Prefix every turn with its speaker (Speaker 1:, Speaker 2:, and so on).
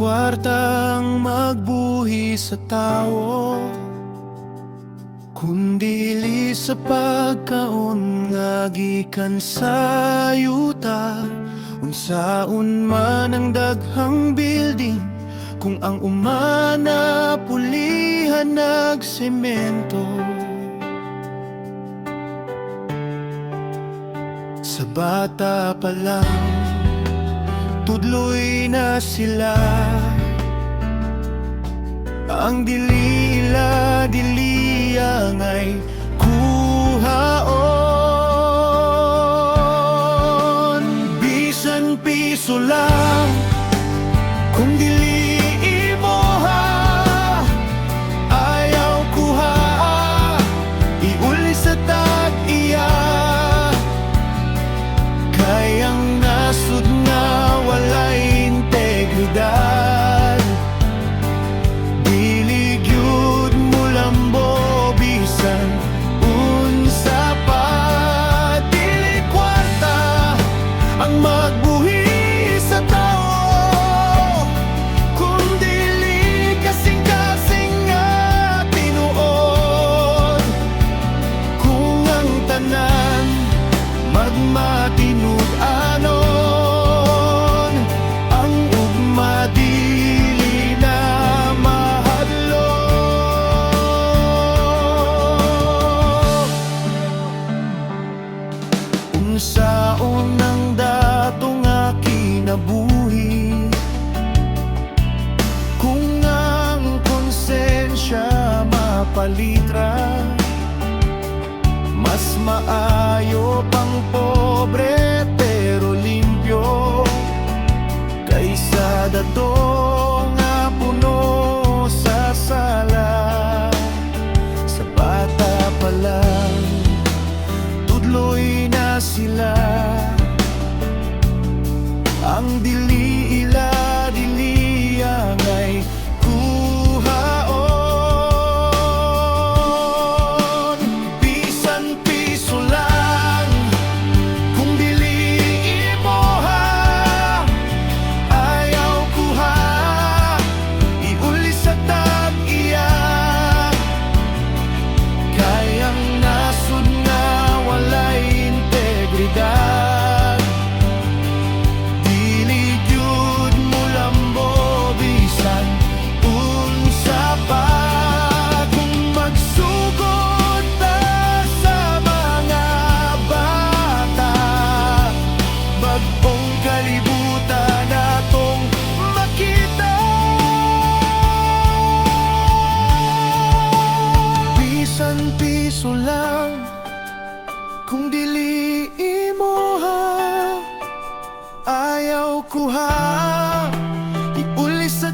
Speaker 1: kwartang magbuhi sa tao, kundili sa pagkaon nga gikan sa yuta. Unsaon man ang daghang building, kung ang umana pulihan nagsemento. Sa bata pa lang, tudloy na sila. Ang dili-ila-diliya nga'y kuhaon. Bisan piso lang, kung dili imoha, ayaw kuha, iuli sa tag-iya. Kayang nasud nga walay integridad, dili gyud mo lambo bisan unsa pa. Dili kwarta ang magbuhi sa tao, kung dili kasing-kasing nga tinuod. Kung ang tanan magmatinud-anon, ang ugma dili na mahadlok. Unsaon ang dato nga kinabuhi, kung ang konsensya mapalitra. Mas maayo pang pobre pero limpyo, kaysa dato nga puno sa sala. Sa bata pa lang, tudloy na sila. Ang dili-ila-diliya nga'y kuhaon. Bisan piso lang, kung dili imoha, ayaw kuha, iuli sa tag-iya. Kayang nasud nga walay integridad, dili gyud mo lambo bisan unsa pa. Kung magsugod ta sa mga bata, bag-ong kalibutan natong makita. Bisan piso lang, kung dili imoha, ayaw kuha, iuli sa